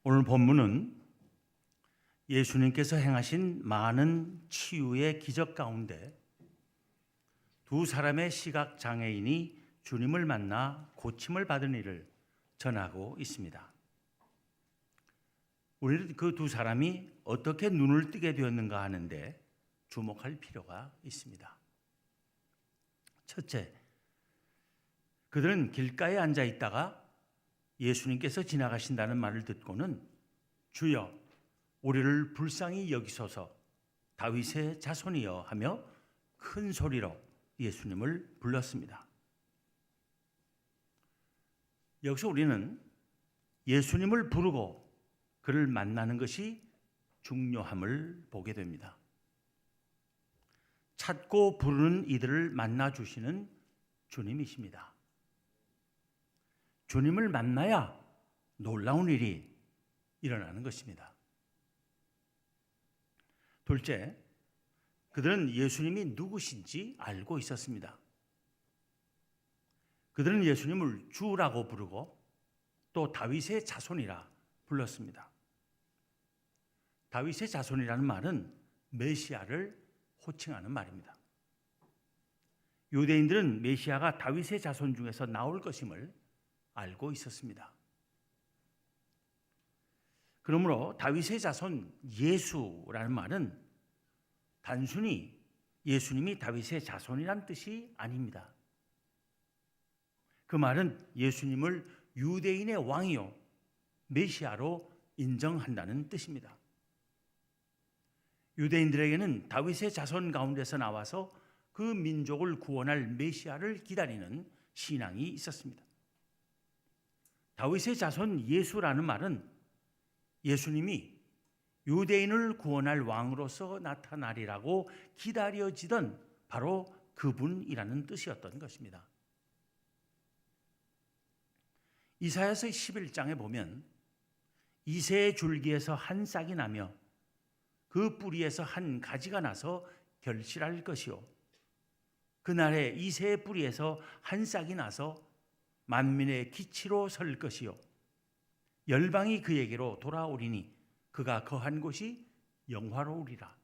오늘 본문은 예수님께서 행하신 많은 치유의 기적 가운데 두 사람의 시각 장애인이 주님을 만나 고침을 받은 일을 전하고 있습니다. 우리는 그 두 사람이 어떻게 눈을 뜨게 되었는가 하는데 주목할 필요가 있습니다. 첫째, 그들은 길가에 앉아 있다가 예수님께서 지나가신다는 말을 듣고는 주여 우리를 불쌍히 여기소서 다윗의 자손이여 하며 큰 소리로 예수님을 불렀습니다. 여기서 우리는 예수님을 부르고 그를 만나는 것이 중요함을 보게 됩니다. 찾고 부르는 이들을 만나 주시는 주님이십니다. 주님을 만나야 놀라운 일이 일어나는 것입니다. 둘째, 그들은 예수님이 누구신지 알고 있었습니다. 그들은 예수님을 주라고 부르고 또 다윗의 자손이라 불렀습니다. 다윗의 자손이라는 말은 메시아를 호칭하는 말입니다. 유대인들은 메시아가 다윗의 자손 중에서 나올 것임을 알고 있었습니다. 그러므로 다윗의 자손 예수라는 말은 단순히 예수님이 다윗의 자손이란 뜻이 아닙니다. 그 말은 예수님을 유대인의 왕이요 메시아로 인정한다는 뜻입니다. 유대인들에게는 다윗의 자손 가운데서 나와서 그 민족을 구원할 메시아를 기다리는 신앙이 있었습니다. 다윗의 자손 예수라는 말은 예수님이 유대인을 구원할 왕으로서 나타나리라고 기다려지던 바로 그분이라는 뜻이었던 것입니다. 이사야서 11장에 보면 이새의 줄기에서 한 싹이 나며 그 뿌리에서 한 가지가 나서 결실할 것이요 그날에 이새의 뿌리에서 한 싹이 나서 만민의 기치로 설 것이요 열방이 그에게로 돌아오리니 그가 거한 곳이 영화로우리라.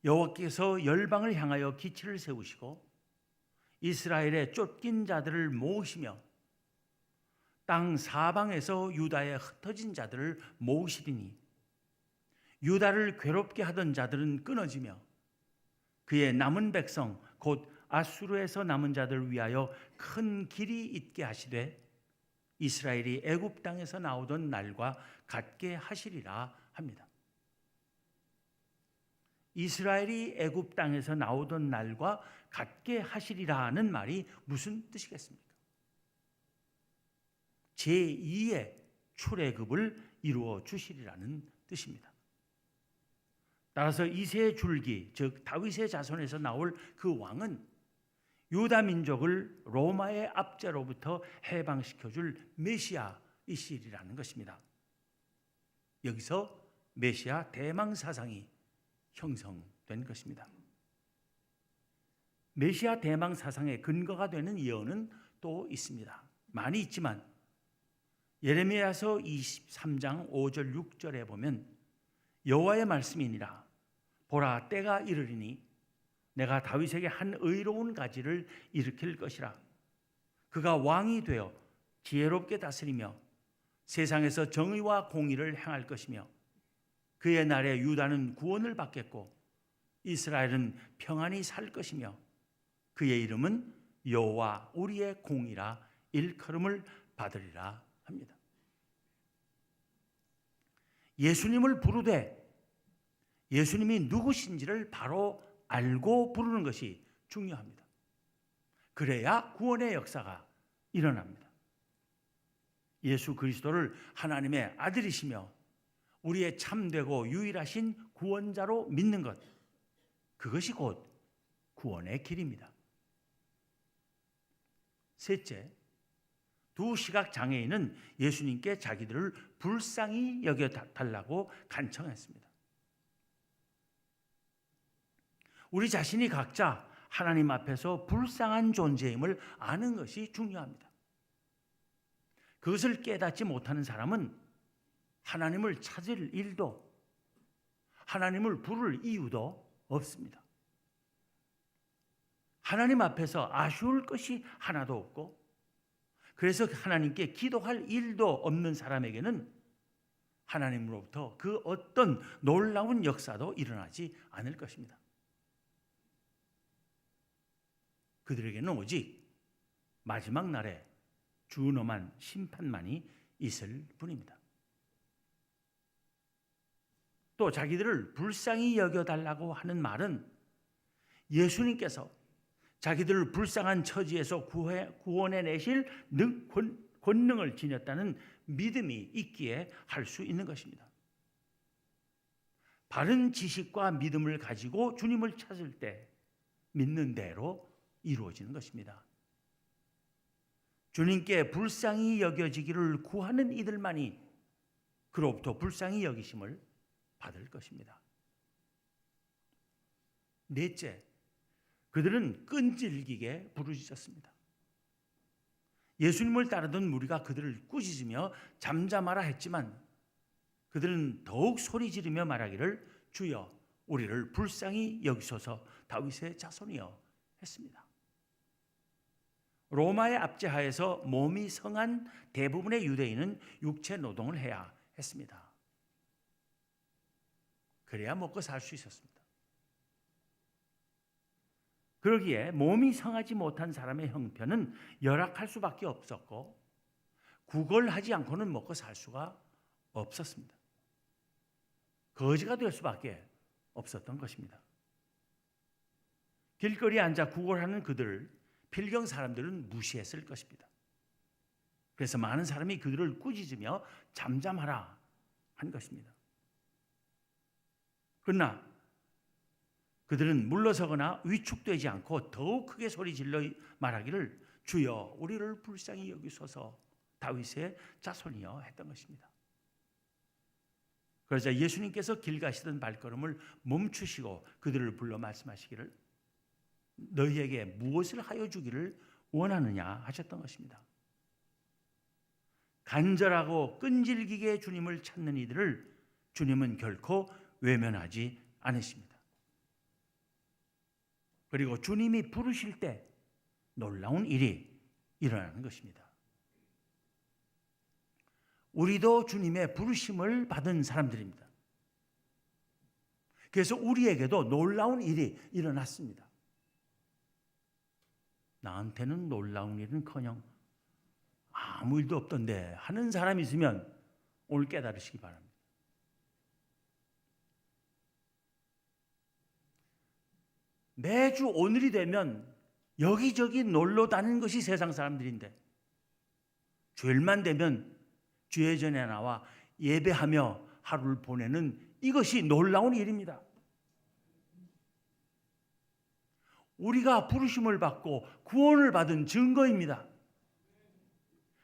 여호와께서 열방을 향하여 기치를 세우시고 이스라엘의 쫓긴 자들을 모으시며 땅 사방에서 유다에 흩어진 자들을 모으시리니 유다를 괴롭게 하던 자들은 끊어지며 그의 남은 백성 곧 아수르에서 남은 자들을 위하여 큰 길이 있게 하시되 이스라엘이 애굽 땅에서 나오던 날과 같게 하시리라 합니다. 이스라엘이 애굽 땅에서 나오던 날과 같게 하시리라는 말이 무슨 뜻이겠습니까? 제2의 출애굽을 이루어 주시리라는 뜻입니다. 따라서 이새의 줄기, 즉 다윗의 자손에서 나올 그 왕은 유다 민족을 로마의 압제로부터 해방시켜 줄 메시아이시리라는 것입니다. 여기서 메시아 대망 사상이 형성된 것입니다. 메시아 대망 사상의 근거가 되는 예언은 또 있습니다. 많이 있지만 예레미야서 23장 5절 6절에 보면 여호와의 말씀이니라 보라 때가 이르리니 내가 다윗에게 한 의로운 가지를 일으킬 것이라. 그가 왕이 되어 지혜롭게 다스리며 세상에서 정의와 공의를 행할 것이며 그의 날에 유다는 구원을 받겠고 이스라엘은 평안히 살 것이며 그의 이름은 여호와 우리의 공이라 일컬음을 받으리라 합니다. 예수님을 부르되 예수님이 누구신지를 바로 알고 부르는 것이 중요합니다. 그래야 구원의 역사가 일어납니다. 예수 그리스도를 하나님의 아들이시며 우리의 참되고 유일하신 구원자로 믿는 것, 그것이 곧 구원의 길입니다. 셋째, 두 시각 장애인은 예수님께 자기들을 불쌍히 여겨달라고 간청했습니다. 우리 자신이 각자 하나님 앞에서 불쌍한 존재임을 아는 것이 중요합니다. 그것을 깨닫지 못하는 사람은 하나님을 찾을 일도, 하나님을 부를 이유도 없습니다. 하나님 앞에서 아쉬울 것이 하나도 없고, 그래서 하나님께 기도할 일도 없는 사람에게는 하나님으로부터 그 어떤 놀라운 역사도 일어나지 않을 것입니다. 그들에게는 오직 마지막 날에 준엄한 심판만이 있을 뿐입니다. 또 자기들을 불쌍히 여겨달라고 하는 말은 예수님께서 자기들을 불쌍한 처지에서 구원해내실 권능을 지녔다는 믿음이 있기에 할 수 있는 것입니다. 바른 지식과 믿음을 가지고 주님을 찾을 때 믿는 대로 이루어지는 것입니다. 주님께 불쌍히 여겨지기를 구하는 이들만이 그로부터 불쌍히 여기심을 받을 것입니다. 넷째, 그들은 끈질기게 부르짖었습니다. 예수님을 따르던 무리가 그들을 꾸짖으며 잠잠하라 했지만 그들은 더욱 소리 지르며 말하기를 주여 우리를 불쌍히 여기소서 다윗의 자손이여 했습니다. 로마의 압제하에서 몸이 성한 대부분의 유대인은 육체 노동을 해야 했습니다. 그래야 먹고 살 수 있었습니다. 그러기에 몸이 성하지 못한 사람의 형편은 열악할 수밖에 없었고 구걸하지 않고는 먹고 살 수가 없었습니다. 거지가 될 수밖에 없었던 것입니다. 길거리에 앉아 구걸하는 그들을 필경 사람들은 무시했을 것입니다. 그래서 많은 사람이 그들을 꾸짖으며 잠잠하라 한 것입니다. 그러나 그들은 물러서거나 위축되지 않고 더욱 크게 소리질러 말하기를 주여 우리를 불쌍히 여기소서 다윗의 자손이여 했던 것입니다. 그러자 예수님께서 길 가시던 발걸음을 멈추시고 그들을 불러 말씀하시기를 너희에게 무엇을 하여 주기를 원하느냐 하셨던 것입니다. 간절하고 끈질기게 주님을 찾는 이들을 주님은 결코 외면하지 않으십니다. 그리고 주님이 부르실 때 놀라운 일이 일어나는 것입니다. 우리도 주님의 부르심을 받은 사람들입니다. 그래서 우리에게도 놀라운 일이 일어났습니다. 나한테는 놀라운 일은커녕 아무 일도 없던데 하는 사람이 있으면 오늘 깨달으시기 바랍니다. 매주 오늘이 되면 여기저기 놀러 다니는 것이 세상 사람들인데 주일만 되면 주회전에 나와 예배하며 하루를 보내는 이것이 놀라운 일입니다. 우리가 부르심을 받고 구원을 받은 증거입니다.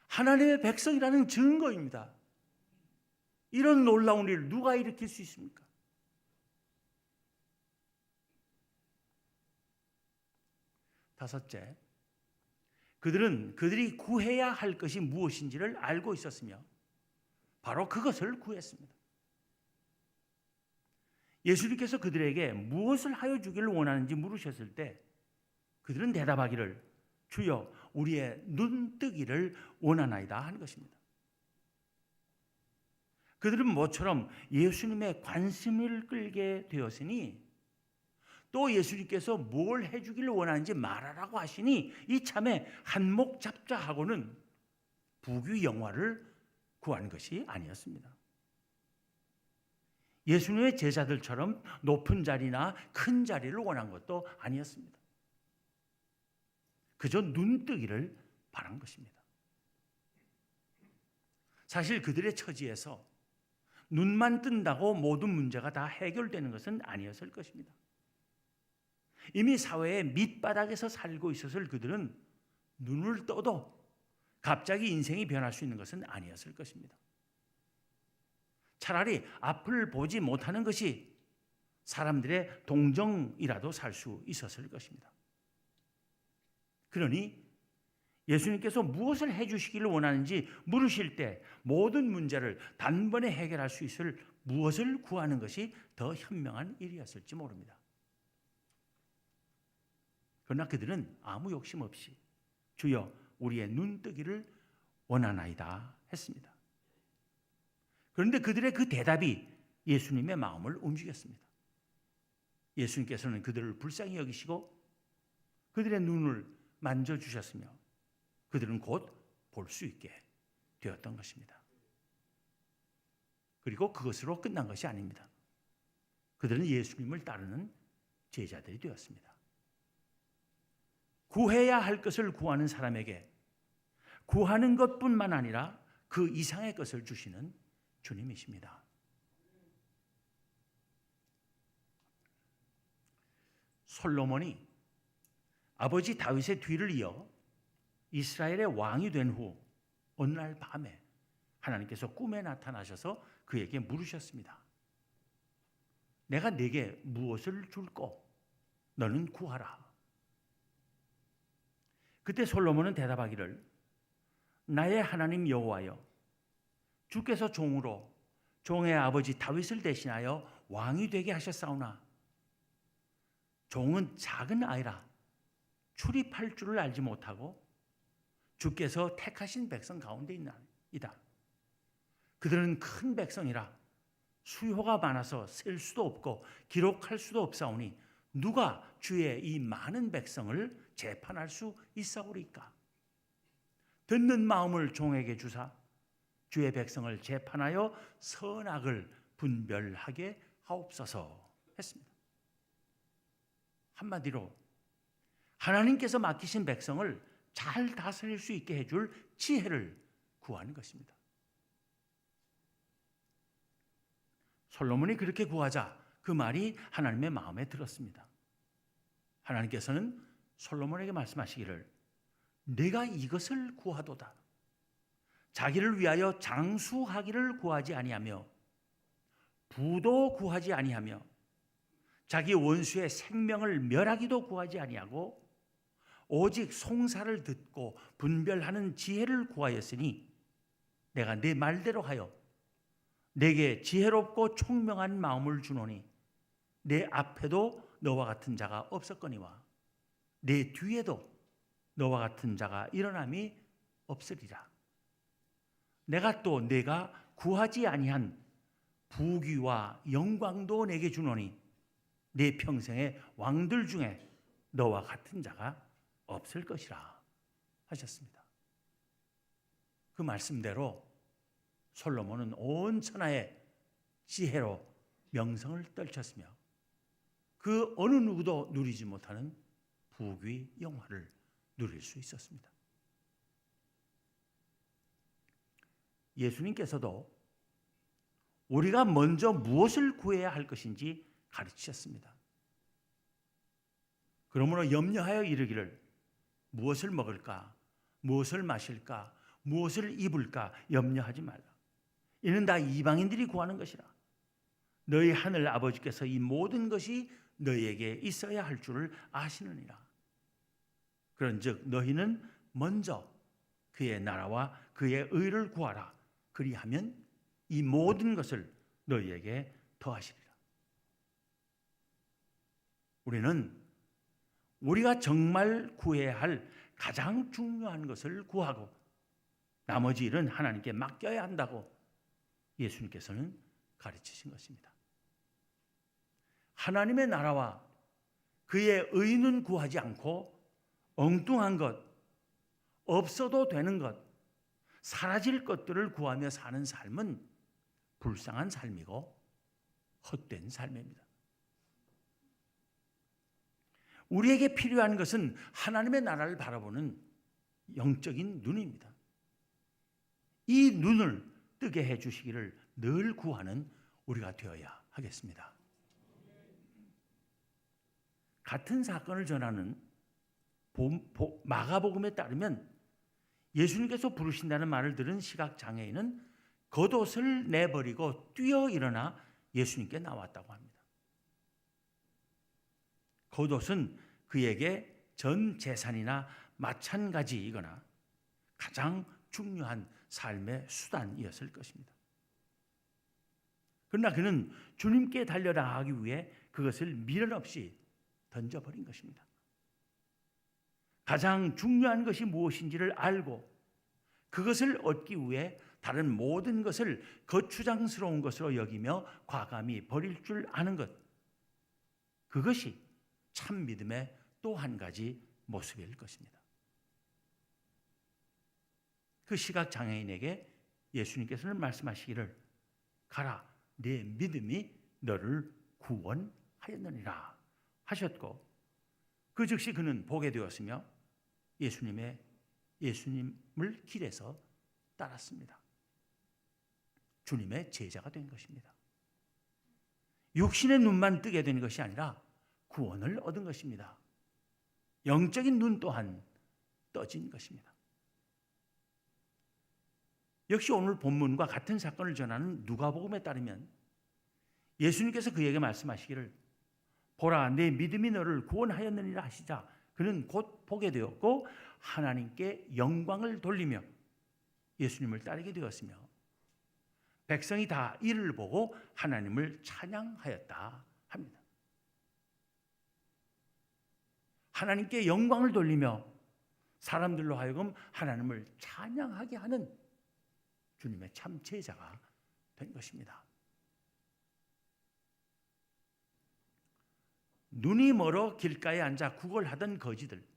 하나님의 백성이라는 증거입니다. 이런 놀라운 일을 누가 일으킬 수 있습니까? 다섯째, 그들은 그들이 구해야 할 것이 무엇인지를 알고 있었으며 바로 그것을 구했습니다. 예수님께서 그들에게 무엇을 하여 주기를 원하는지 물으셨을 때 그들은 대답하기를 주여 우리의 눈뜨기를 원하나이다 하는 것입니다. 그들은 모처럼 예수님의 관심을 끌게 되었으니 또 예수님께서 뭘 해주기를 원하는지 말하라고 하시니 이참에 한몫 잡자 하고는 부귀영화를 구한 것이 아니었습니다. 예수님의 제자들처럼 높은 자리나 큰 자리를 원한 것도 아니었습니다. 그저 눈뜨기를 바란 것입니다. 사실 그들의 처지에서 눈만 뜬다고 모든 문제가 다 해결되는 것은 아니었을 것입니다. 이미 사회의 밑바닥에서 살고 있었을 그들은 눈을 떠도 갑자기 인생이 변할 수 있는 것은 아니었을 것입니다. 차라리 앞을 보지 못하는 것이 사람들의 동정이라도 살 수 있었을 것입니다. 그러니 예수님께서 무엇을 해주시기를 원하는지 물으실 때 모든 문제를 단번에 해결할 수 있을 무엇을 구하는 것이 더 현명한 일이었을지 모릅니다. 그러나 그들은 아무 욕심 없이 주여 우리의 눈뜨기를 원하나이다 했습니다. 그런데 그들의 그 대답이 예수님의 마음을 움직였습니다. 예수님께서는 그들을 불쌍히 여기시고 그들의 눈을 만져주셨으며 그들은 곧 볼 수 있게 되었던 것입니다. 그리고 그것으로 끝난 것이 아닙니다. 그들은 예수님을 따르는 제자들이 되었습니다. 구해야 할 것을 구하는 사람에게 구하는 것뿐만 아니라 그 이상의 것을 주시는 주님이십니다. 솔로몬이 아버지 다윗의 뒤를 이어 이스라엘의 왕이 된 후 어느 날 밤에 하나님께서 꿈에 나타나셔서 그에게 물으셨습니다. 내가 네게 무엇을 줄꼬? 너는 구하라. 그때 솔로몬은 대답하기를 나의 하나님 여호와여 주께서 종으로 종의 아버지 다윗을 대신하여 왕이 되게 하셨사오나 종은 작은 아이라 출입할 줄을 알지 못하고 주께서 택하신 백성 가운데 있다. 그들은 큰 백성이라 수요가 많아서 셀 수도 없고 기록할 수도 없사오니 누가 주의 이 많은 백성을 재판할 수 있사오리까? 듣는 마음을 종에게 주사 주의 백성을 재판하여 선악을 분별하게 하옵소서 했습니다. 한마디로 하나님께서 맡기신 백성을 잘 다스릴 수 있게 해줄 지혜를 구하는 것입니다. 솔로몬이 그렇게 구하자 그 말이 하나님의 마음에 들었습니다. 하나님께서는 솔로몬에게 말씀하시기를 내가 이것을 구하도다. 자기를 위하여 장수하기를 구하지 아니하며 부도 구하지 아니하며 자기 원수의 생명을 멸하기도 구하지 아니하고 오직 송사를 듣고 분별하는 지혜를 구하였으니 내가 네 말대로 하여 내게 지혜롭고 총명한 마음을 주노니 내 앞에도 너와 같은 자가 없었거니와 내 뒤에도 너와 같은 자가 일어남이 없으리라. 내가 또 내가 구하지 아니한 부귀와 영광도 내게 주노니 내 평생의 왕들 중에 너와 같은 자가 없을 것이라 하셨습니다. 그 말씀대로 솔로몬은 온 천하의 지혜로 명성을 떨쳤으며 그 어느 누구도 누리지 못하는 부귀 영화를 누릴 수 있었습니다. 예수님께서도 우리가 먼저 무엇을 구해야 할 것인지 가르치셨습니다. 그러므로 염려하여 이르기를 무엇을 먹을까, 무엇을 마실까, 무엇을 입을까 염려하지 말라. 이는 다 이방인들이 구하는 것이라. 너희 하늘 아버지께서 이 모든 것이 너희에게 있어야 할 줄을 아시느니라. 그런즉 너희는 먼저 그의 나라와 그의 의를 구하라. 그리하면 이 모든 것을 너희에게 더하시리라. 우리는 우리가 정말 구해야 할 가장 중요한 것을 구하고 나머지 일은 하나님께 맡겨야 한다고 예수님께서는 가르치신 것입니다. 하나님의 나라와 그의 의는 구하지 않고 엉뚱한 것, 없어도 되는 것, 사라질 것들을 구하며 사는 삶은 불쌍한 삶이고 헛된 삶입니다. 우리에게 필요한 것은 하나님의 나라를 바라보는 영적인 눈입니다. 이 눈을 뜨게 해주시기를 늘 구하는 우리가 되어야 하겠습니다. 같은 사건을 전하는 마가복음에 따르면 예수님께서 부르신다는 말을 들은 시각장애인은 겉옷을 내버리고 뛰어 일어나 예수님께 나왔다고 합니다. 겉옷은 그에게 전 재산이나 마찬가지이거나 가장 중요한 삶의 수단이었을 것입니다. 그러나 그는 주님께 달려나가기 위해 그것을 미련 없이 던져버린 것입니다. 가장 중요한 것이 무엇인지를 알고 그것을 얻기 위해 다른 모든 것을 거추장스러운 것으로 여기며 과감히 버릴 줄 아는 것, 그것이 참 믿음의 또 한 가지 모습일 것입니다. 그 시각장애인에게 예수님께서는 말씀하시기를 가라, 내 믿음이 너를 구원하였느니라 하셨고, 그 즉시 그는 보게 되었으며 예수님을 길에서 따랐습니다. 주님의 제자가 된 것입니다. 육신의 눈만 뜨게 된 것이 아니라 구원을 얻은 것입니다. 영적인 눈 또한 떠진 것입니다. 역시 오늘 본문과 같은 사건을 전하는 누가복음에 따르면 예수님께서 그에게 말씀하시기를 보라, 내 믿음이 너를 구원하였느니라 하시자 그는 곧 보게 되었고 하나님께 영광을 돌리며 예수님을 따르게 되었으며 백성이 다 이를 보고 하나님을 찬양하였다 합니다. 하나님께 영광을 돌리며 사람들로 하여금 하나님을 찬양하게 하는 주님의 참 제자가 된 것입니다. 눈이 멀어 길가에 앉아 구걸하던 거지들,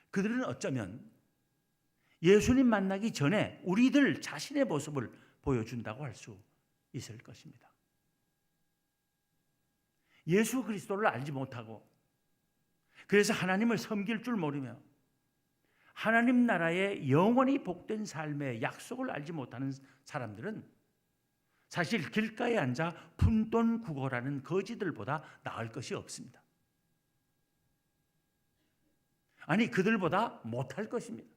그들은 어쩌면 예수님 만나기 전에 우리들 자신의 모습을 보여준다고 할 수 있을 것입니다. 예수 그리스도를 알지 못하고 그래서 하나님을 섬길 줄 모르며 하나님 나라의 영원히 복된 삶의 약속을 알지 못하는 사람들은 사실 길가에 앉아 푼돈 구걸하는 거지들보다 나을 것이 없습니다. 아니, 그들보다 못할 것입니다.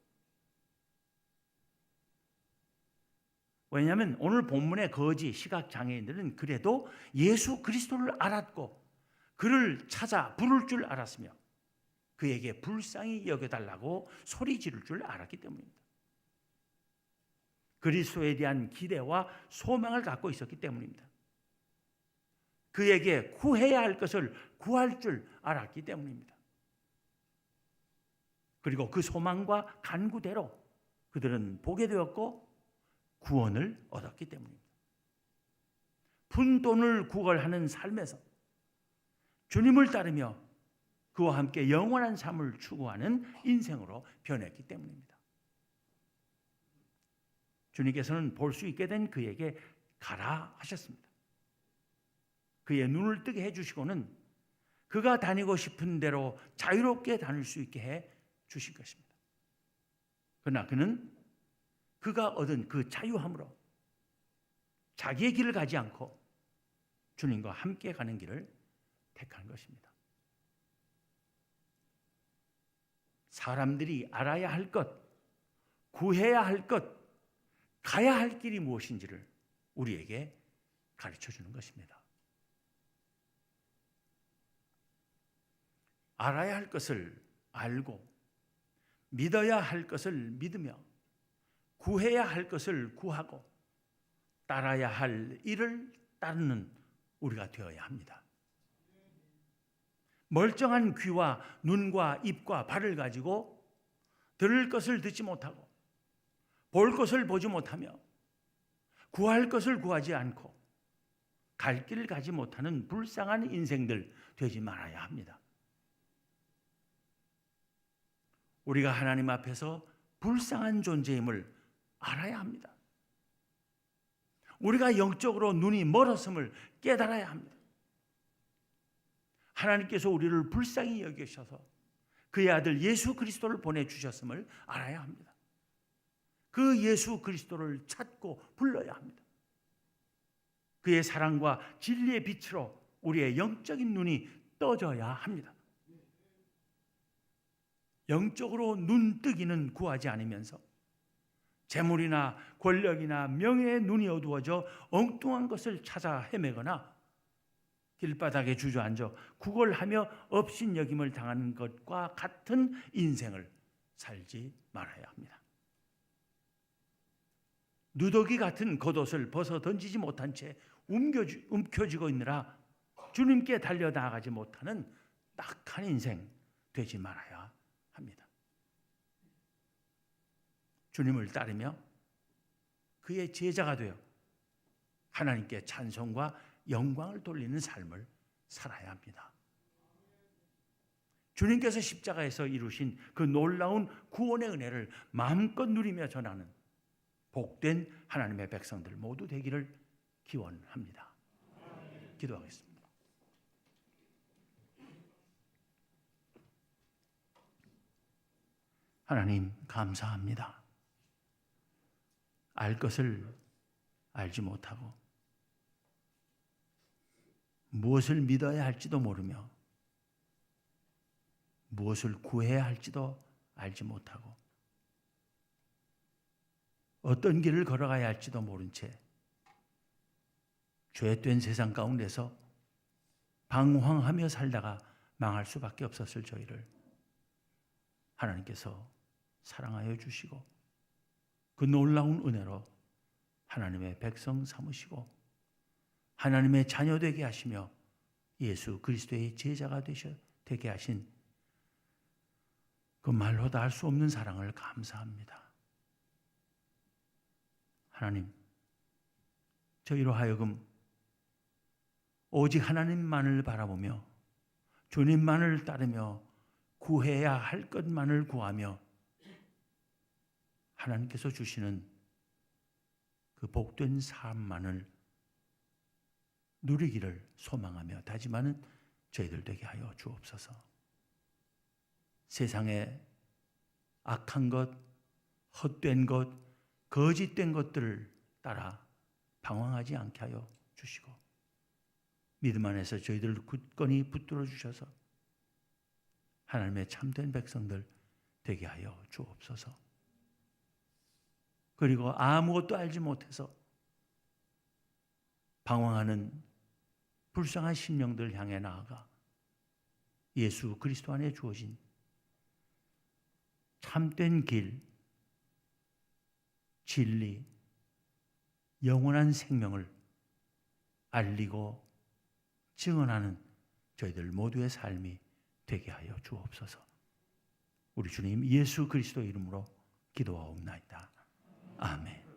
왜냐하면 오늘 본문의 거지 시각장애인들은 그래도 예수 그리스도를 알았고 그를 찾아 부를 줄 알았으며 그에게 불쌍히 여겨달라고 소리 지를 줄 알았기 때문입니다. 그리스도에 대한 기대와 소망을 갖고 있었기 때문입니다. 그에게 구해야 할 것을 구할 줄 알았기 때문입니다. 그리고 그 소망과 간구대로 그들은 보게 되었고 구원을 얻었기 때문입니다. 푼돈을 구걸하는 삶에서 주님을 따르며 그와 함께 영원한 삶을 추구하는 인생으로 변했기 때문입니다. 주님께서는 볼 수 있게 된 그에게 가라 하셨습니다. 그의 눈을 뜨게 해주시고는 그가 다니고 싶은 대로 자유롭게 다닐 수 있게 해 주신 것입니다. 그러나 그는 그가 얻은 그 자유함으로 자기의 길을 가지 않고 주님과 함께 가는 길을 택한 것입니다. 사람들이 알아야 할 것, 구해야 할 것, 가야 할 길이 무엇인지를 우리에게 가르쳐 주는 것입니다. 알아야 할 것을 알고 믿어야 할 것을 믿으며 구해야 할 것을 구하고 따라야 할 일을 따르는 우리가 되어야 합니다. 멀쩡한 귀와 눈과 입과 발을 가지고 들을 것을 듣지 못하고 볼 것을 보지 못하며 구할 것을 구하지 않고 갈 길을 가지 못하는 불쌍한 인생들 되지 말아야 합니다. 우리가 하나님 앞에서 불쌍한 존재임을 알아야 합니다. 우리가 영적으로 눈이 멀었음을 깨달아야 합니다. 하나님께서 우리를 불쌍히 여기셔서 그의 아들 예수 그리스도를 보내주셨음을 알아야 합니다. 그 예수 그리스도를 찾고 불러야 합니다. 그의 사랑과 진리의 빛으로 우리의 영적인 눈이 떠져야 합니다. 영적으로 눈뜨기는 구하지 않으면서 재물이나 권력이나 명예의 눈이 어두워져 엉뚱한 것을 찾아 헤매거나 길바닥에 주저앉아 구걸하며 업신여김을 당하는 것과 같은 인생을 살지 말아야 합니다. 누더기 같은 겉옷을 벗어 던지지 못한 채 움켜쥐고 있느라 주님께 달려나가지 못하는 딱한 인생 되지 말아야 합니다. 주님을 따르며 그의 제자가 되어 하나님께 찬송과 영광을 돌리는 삶을 살아야 합니다. 주님께서 십자가에서 이루신 그 놀라운 구원의 은혜를 마음껏 누리며 전하는 복된 하나님의 백성들 모두 되기를 기원합니다. 기도하겠습니다. 하나님 감사합니다. 알 것을 알지 못하고 무엇을 믿어야 할지도 모르며 무엇을 구해야 할지도 알지 못하고 어떤 길을 걸어가야 할지도 모른 채 죄된 세상 가운데서 방황하며 살다가 망할 수밖에 없었을 저희를 하나님께서 사랑하여 주시고 그 놀라운 은혜로 하나님의 백성 삼으시고 하나님의 자녀 되게 하시며 예수 그리스도의 제자가 되게 하신 그 말로 다 할 수 없는 사랑을 감사합니다. 하나님, 저희로 하여금 오직 하나님만을 바라보며 주님만을 따르며 구해야 할 것만을 구하며 하나님께서 주시는 그 복된 삶만을 누리기를 소망하며 다짐하는 저희들 되게 하여 주옵소서. 세상에 악한 것, 헛된 것, 거짓된 것들을 따라 방황하지 않게 하여 주시고 믿음 안에서 저희들을 굳건히 붙들어 주셔서 하나님의 참된 백성들 되게 하여 주옵소서. 그리고 아무것도 알지 못해서 방황하는 불쌍한 심령들 향해 나아가 예수 그리스도 안에 주어진 참된 길, 진리, 영원한 생명을 알리고 증언하는 저희들 모두의 삶이 되게 하여 주옵소서. 우리 주님 예수 그리스도 이름으로 기도하옵나이다. 아멘.